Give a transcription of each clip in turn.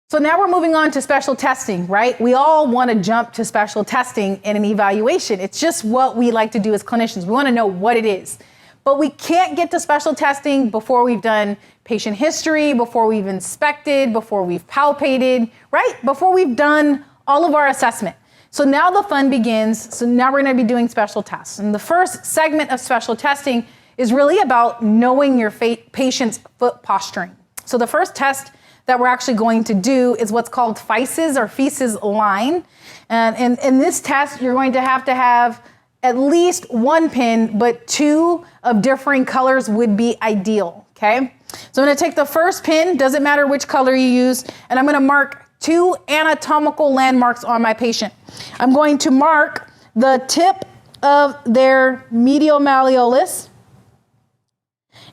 So now we're moving on to special testing, right? We all want to jump to special testing in an evaluation. It's just what we like to do as clinicians. We want to know what it is. But we can't get to special testing before we've done patient history, before we've inspected, before we've palpated, right? Before we've done all of our assessment. So now the fun begins. So now we're going to be doing special tests. And the first segment of special testing is really about knowing your patient's foot posturing. So the first test that we're actually going to do is what's called Feis's or Feis's line. And in this test, you're going to have at least one pin, but two of differing colors would be ideal, okay? So I'm gonna take the first pin, doesn't matter which color you use, and I'm gonna mark two anatomical landmarks on my patient. I'm going to mark the tip of their medial malleolus,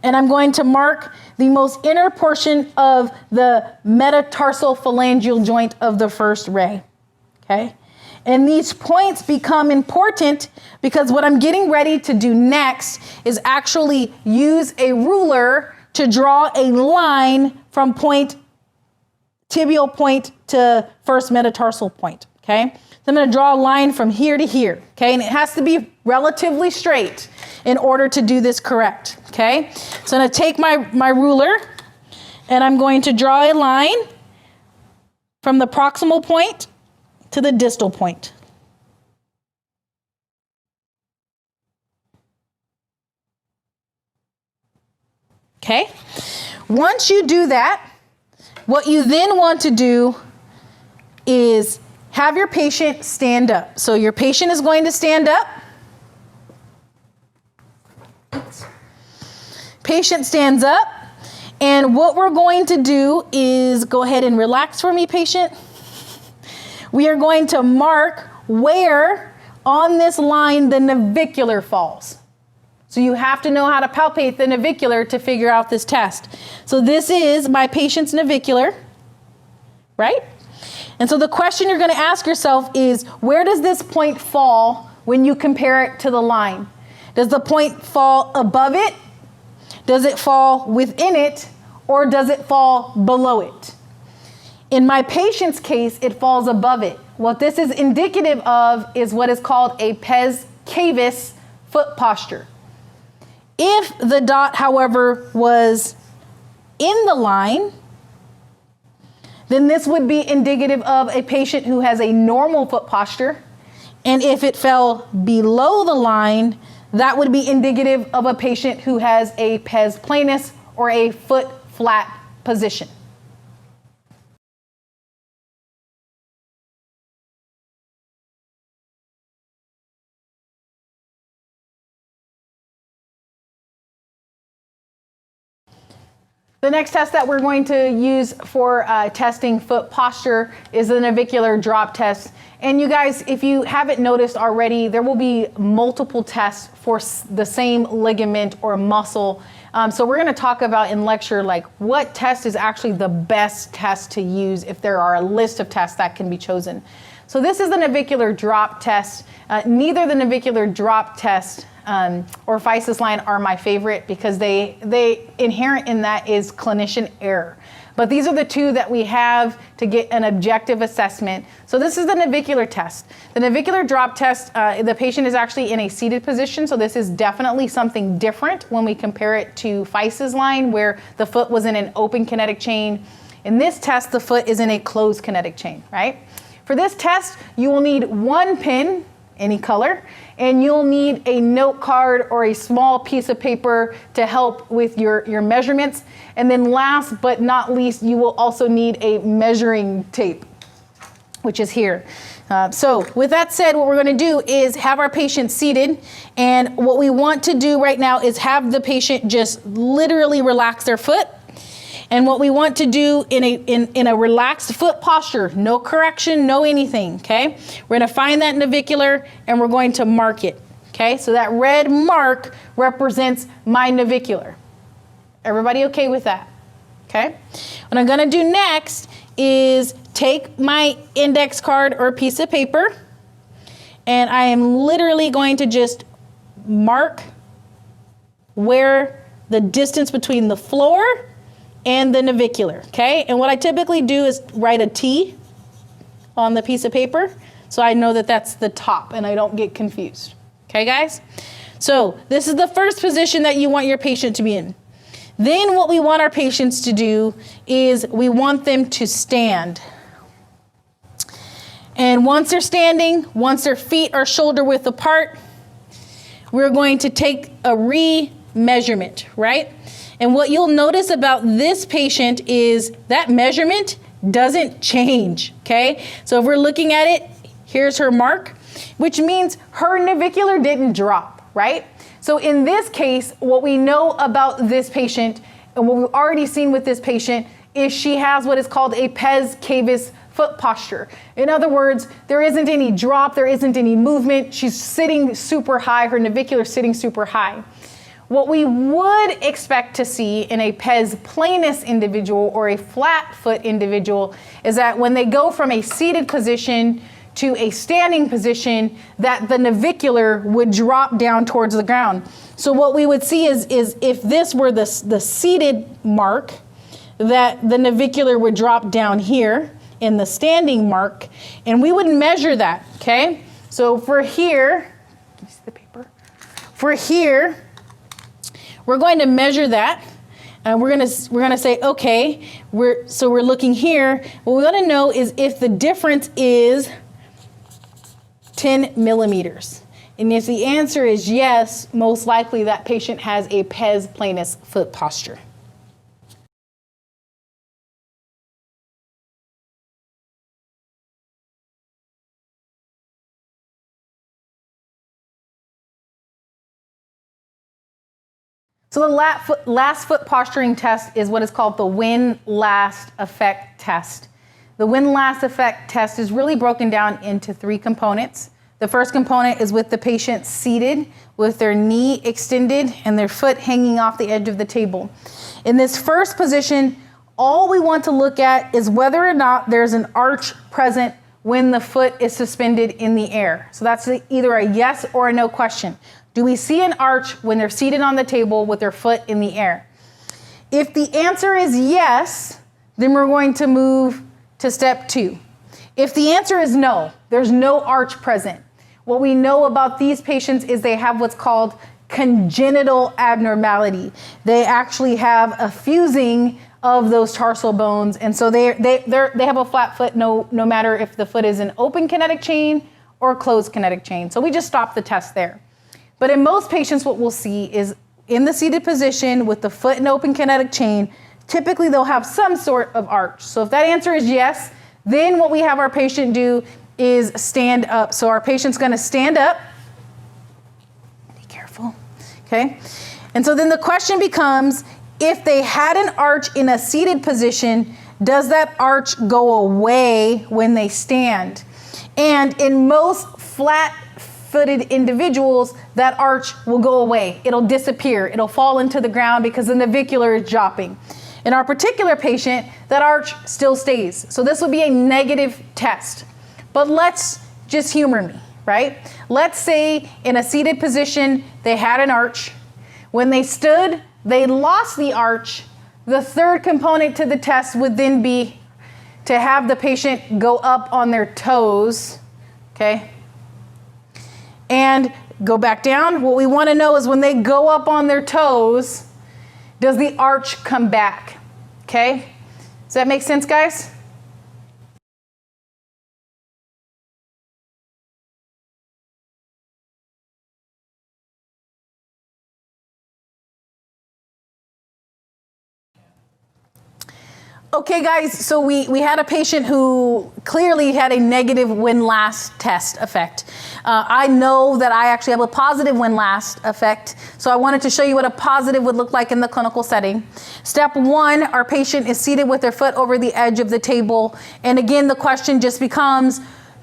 and I'm going to mark the most inner portion of the metatarsal phalangeal joint of the first ray, okay? And these points become important because what I'm getting ready to do next is actually use a ruler to draw a line from tibial point to first metatarsal point, okay? So I'm gonna draw a line from here to here, okay? And it has to be relatively straight in order to do this correct, okay? So I'm gonna take my ruler and I'm going to draw a line from the proximal point to the distal point. Okay? Once you do that, what you then want to do is have your patient stand up. So your patient is going to stand up. Patient stands up. And what we're going to do is go ahead and relax for me, patient. We are going to mark where on this line the navicular falls. So you have to know how to palpate the navicular to figure out this test. So this is my patient's navicular, right? And so the question you're going to ask yourself is, where does this point fall when you compare it to the line? Does the point fall above it? Does it fall within it? Or does it fall below it? In my patient's case, it falls above it. What this is indicative of is what is called a pes cavus foot posture. If the dot, however, was in the line, then this would be indicative of a patient who has a normal foot posture. And if it fell below the line, that would be indicative of a patient who has a pes planus or a foot flat position. The next test that we're going to use for testing foot posture is the navicular drop test. And you guys, if you haven't noticed already, there will be multiple tests for the same ligament or muscle. So we're going to talk about in lecture, like what test is actually the best test to use if there are a list of tests that can be chosen. So this is the navicular drop test. Neither the navicular drop test or Feis's line are my favorite because they inherent in that is clinician error. But these are the two that we have to get an objective assessment. So this is the navicular test. The navicular drop test, the patient is actually in a seated position. So this is definitely something different when we compare it to Feis's line where the foot was in an open kinetic chain. In this test, the foot is in a closed kinetic chain, right? For this test, you will need one pin, any color, and you'll need a note card or a small piece of paper to help with your measurements. And then last but not least, you will also need a measuring tape, which is here. So with that said, what we're going to do is have our patient seated. And what we want to do right now is have the patient just literally relax their foot. And what we want to do in a relaxed foot posture, no correction, no anything, okay? We're going to find that navicular and we're going to mark it, okay? So that red mark represents my navicular. Everybody okay with that? Okay? What I'm going to do next is take my index card or piece of paper and I am literally going to just mark where the distance between the floor and the navicular, okay? And what I typically do is write a T on the piece of paper so I know that that's the top and I don't get confused. Okay, guys? So this is the first position that you want your patient to be in. Then what we want our patients to do is we want them to stand. And once they're standing, once their feet are shoulder width apart, we're going to take a re-measurement, right? And what you'll notice about this patient is that measurement doesn't change, okay? So if we're looking at it, here's her mark, which means her navicular didn't drop, right? So in this case, what we know about this patient and what we've already seen with this patient is she has what is called a pes cavus foot posture. In other words, there isn't any drop, there isn't any movement. She's sitting super high, her navicular sitting super high. What we would expect to see in a pes planus individual or a flat foot individual is that when they go from a seated position to a standing position, that the navicular would drop down towards the ground. So what we would see is if this were the seated mark, that the navicular would drop down here in the standing mark, and we would measure that, okay? So for here, can you see the paper? For here, we're going to measure that, and we're gonna say, okay, we're looking here. What we want to know is if the difference is 10 millimeters. And if the answer is yes, most likely that patient has a pes planus foot posture. So the last foot posturing test is what is called the Win-Last Effect test. The Win-Last Effect test is really broken down into 3 components. The first component is with the patient seated with their knee extended and their foot hanging off the edge of the table. In this first position, all we want to look at is whether or not there's an arch present when the foot is suspended in the air. So that's either a yes or a no question. Do we see an arch when they're seated on the table with their foot in the air? If the answer is yes, then we're going to move to step 2. If the answer is no, there's no arch present, what we know about these patients is they have what's called congenital abnormality. They actually have a fusing of those tarsal bones, and so they have a flat foot no matter if the foot is an open kinetic chain or closed kinetic chain. So we just stop the test there. But in most patients, what we'll see is in the seated position with the foot in open kinetic chain, typically they'll have some sort of arch. So if that answer is yes, then what we have our patient do is stand up. So our patient's gonna stand up. Be careful, okay? And so then the question becomes, if they had an arch in a seated position, does that arch go away when they stand? And in most flat-footed individuals, that arch will go away. It'll disappear. It'll fall into the ground because the navicular is dropping. In our particular patient, that arch still stays. So this would be a negative test. But let's just humor me, right? Let's say in a seated position, they had an arch. When they stood, they lost the arch. The third component to the test would then be to have the patient go up on their toes, okay? And go back down. What we want to know is when they go up on their toes, does the arch come back, okay? Does that make sense, guys? Okay, guys, so we had a patient who clearly had a negative Win-Last test effect. I know that I actually have a positive Win-Last effect, so I wanted to show you what a positive would look like in the clinical setting. Step 1, our patient is seated with their foot over the edge of the table, and again, the question just becomes,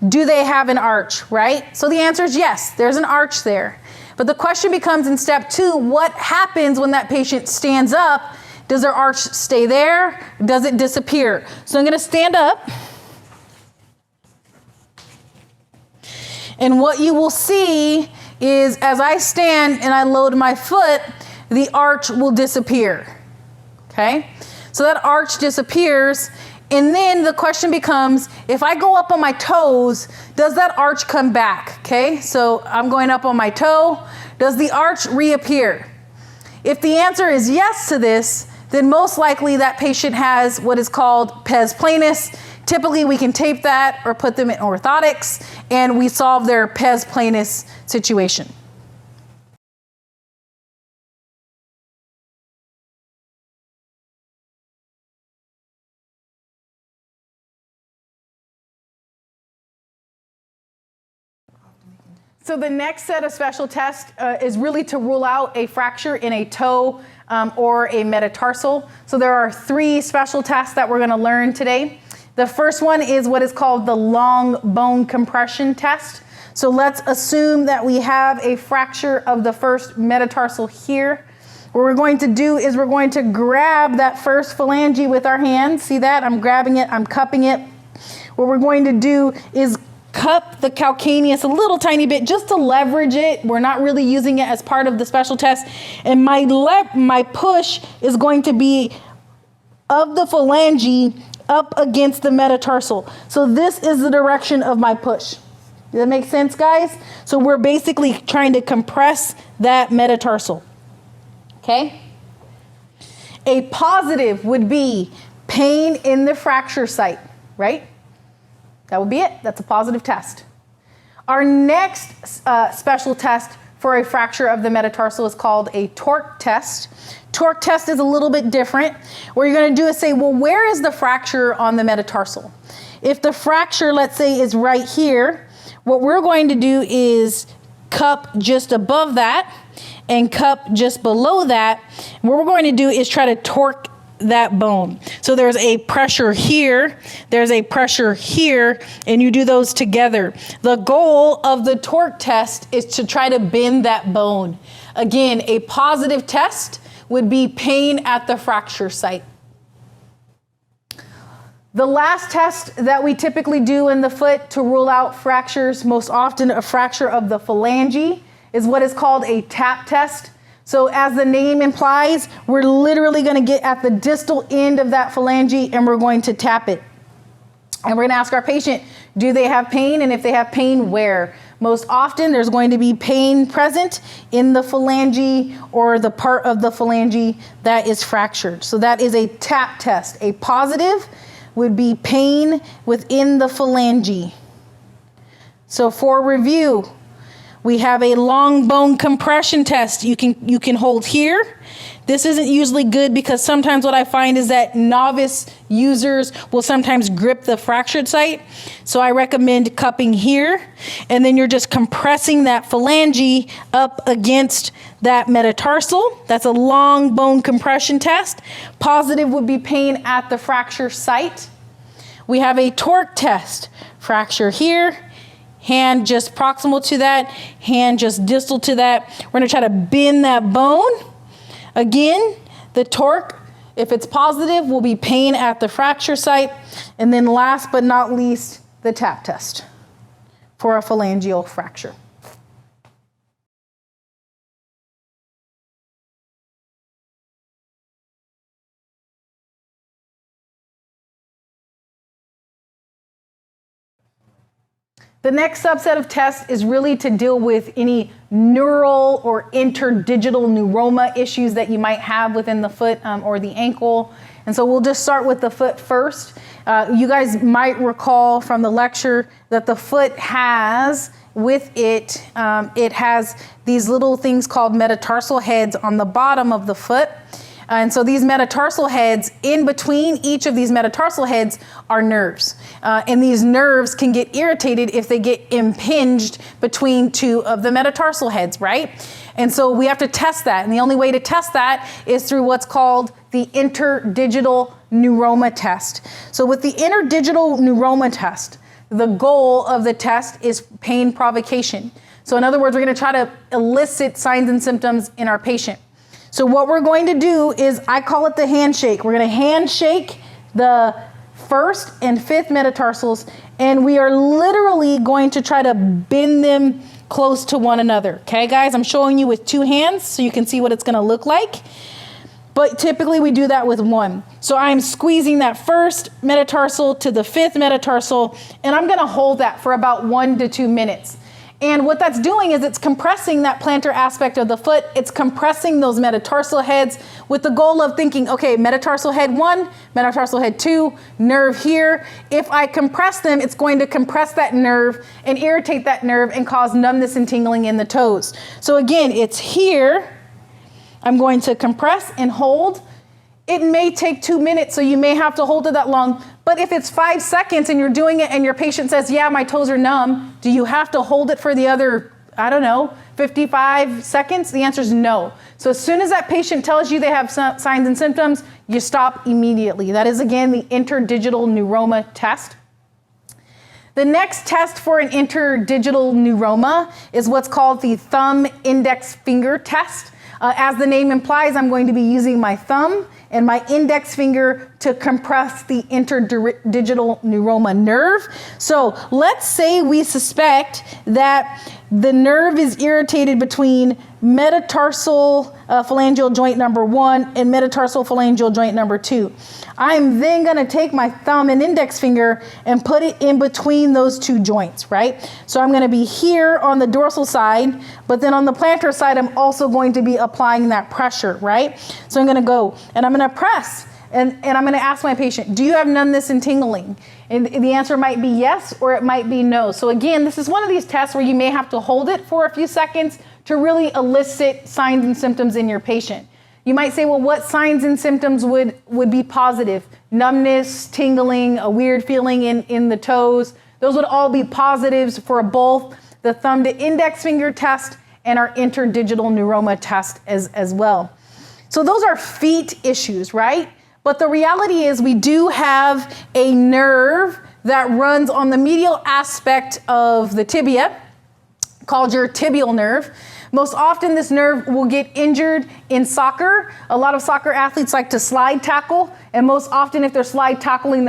do they have an arch, right? So the answer is yes, there's an arch there. But the question becomes in step 2, what happens when that patient stands up? Does their arch stay there? Does it disappear? So I'm going to stand up. And what you will see is as I stand and I load my foot, the arch will disappear. Okay? So that arch disappears. And then the question becomes, if I go up on my toes, does that arch come back? Okay, so I'm going up on my toe. Does the arch reappear? If the answer is yes to this, then most likely that patient has what is called pes planus. Typically we can tape that or put them in orthotics and we solve their pes planus situation. So the next set of special tests is really to rule out a fracture in a toe or a metatarsal. So there are 3 special tests that we're going to learn today. The first one is what is called the long bone compression test. So let's assume that we have a fracture of the first metatarsal here. What we're going to do is we're going to grab that first phalange with our hands. See that? I'm grabbing it, I'm cupping it. What we're going to do is cup the calcaneus a little tiny bit just to leverage it. We're not really using it as part of the special test. And my push is going to be of the phalange up against the metatarsal. So this is the direction of my push. Does that make sense, guys? So we're basically trying to compress that metatarsal. Okay? A positive would be pain in the fracture site, right? That would be it. That's a positive test. Our next special test for a fracture of the metatarsal is called a torque test. Torque test is a little bit different. What you're going to do is say, well, where is the fracture on the metatarsal? If the fracture, let's say, is right here, what we're going to do is cup just above that and cup just below that. What we're going to do is try to torque that bone. So there's a pressure here, there's a pressure here, and you do those together. The goal of the torque test is to try to bend that bone. Again, a positive test would be pain at the fracture site. The last test that we typically do in the foot to rule out fractures, most often a fracture of the phalange, is what is called a tap test. So as the name implies, we're literally going to get at the distal end of that phalange and we're going to tap it. And we're going to ask our patient, do they have pain? And if they have pain, where? Most often there's going to be pain present in the phalange or the part of the phalange that is fractured. So that is a tap test. A positive would be pain within the phalange. So for review, we have a long bone compression test. You can hold here. This isn't usually good because sometimes what I find is that novice users will sometimes grip the fractured site. So I recommend cupping here, and then you're just compressing that phalange up against that metatarsal. That's a long bone compression test. Positive would be pain at the fracture site. We have a torque test. Fracture here. Hand just proximal to that, hand just distal to that. We're going to try to bend that bone. Again, the torque, if it's positive, will be pain at the fracture site. And then last but not least, the tap test for a phalangeal fracture. The next subset of tests is really to deal with any neural or interdigital neuroma issues that you might have within the foot or the ankle. And so we'll just start with the foot first. You guys might recall from the lecture that the foot has with it, it has these little things called metatarsal heads on the bottom of the foot. And so these metatarsal heads, in between each of these metatarsal heads are nerves. And these nerves can get irritated if they get impinged between 2 of the metatarsal heads, right? And so we have to test that. And the only way to test that is through what's called the interdigital neuroma test. So with the interdigital neuroma test, the goal of the test is pain provocation. So in other words, we're going to try to elicit signs and symptoms in our patient. So what we're going to do is, I call it the handshake. We're going to handshake the 1st and 5th metatarsals, and we are literally going to try to bend them close to one another. Okay, guys, I'm showing you with 2 hands so you can see what it's going to look like. but typically we do that with one. So I'm squeezing that first metatarsal to the fifth metatarsal, and I'm gonna hold that for about 1 to 2 minutes. And what that's doing is it's compressing that plantar aspect of the foot. It's compressing those metatarsal heads with the goal of thinking, okay, metatarsal head 1, metatarsal head 2, nerve here. If I compress them, it's going to compress that nerve and irritate that nerve and cause numbness and tingling in the toes. So again, it's here. I'm going to compress and hold. It may take 2 minutes, so you may have to hold it that long. But if it's 5 seconds and you're doing it and your patient says, yeah, my toes are numb, do you have to hold it for the other, 55 seconds? The answer is no. So as soon as that patient tells you they have signs and symptoms, you stop immediately. That is, again, the interdigital neuroma test. The next test for an interdigital neuroma is what's called the thumb index finger test. As the name implies, I'm going to be using my thumb and my index finger to compress the interdigital neuroma nerve. So let's say we suspect that the nerve is irritated between metatarsal phalangeal joint number 1 and metatarsal phalangeal joint number 2. I'm then gonna take my thumb and index finger and put it in between those 2 joints, right? So I'm gonna be here on the dorsal side, but then on the plantar side, I'm also going to be applying that pressure, right? So I'm gonna go and I'm gonna press and I'm gonna ask my patient, do you have numbness and tingling? And the answer might be yes, or it might be no. So again, this is one of these tests where you may have to hold it for a few seconds to really elicit signs and symptoms in your patient. You might say, well, what signs and symptoms would be positive? Numbness, tingling, a weird feeling in the toes. Those would all be positives for both the thumb to index finger test and our interdigital neuroma test as well. So those are feet issues, right? But the reality is we do have a nerve that runs on the medial aspect of the tibia called your tibial nerve. Most often this nerve will get injured in soccer. A lot of soccer athletes like to slide tackle, and most often if they're slide tackling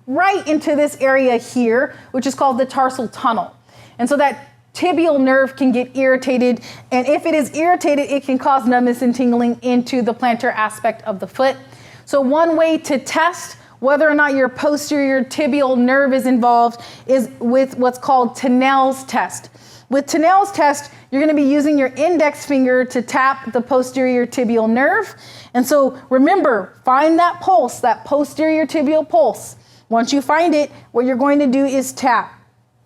right into this area here, which is called the tarsal tunnel. And so that tibial nerve can get irritated, and if it is irritated, it can cause numbness and tingling into the plantar aspect of the foot. So one way to test whether or not your posterior tibial nerve is involved is with what's called Tinel's test. With Tinel's test, you're going to be using your index finger to tap the posterior tibial nerve. And so remember, find that pulse, that posterior tibial pulse. Once you find it, what you're going to do is tap.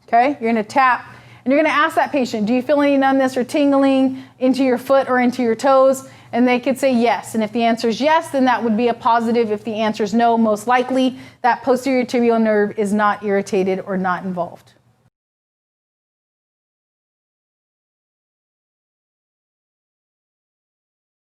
Okay? You're going to tap, and you're going to ask that patient, do you feel any numbness or tingling into your foot or into your toes? And they could say yes. And if the answer is yes, then that would be a positive. If the answer is no, most likely that posterior tibial nerve is not irritated or not involved.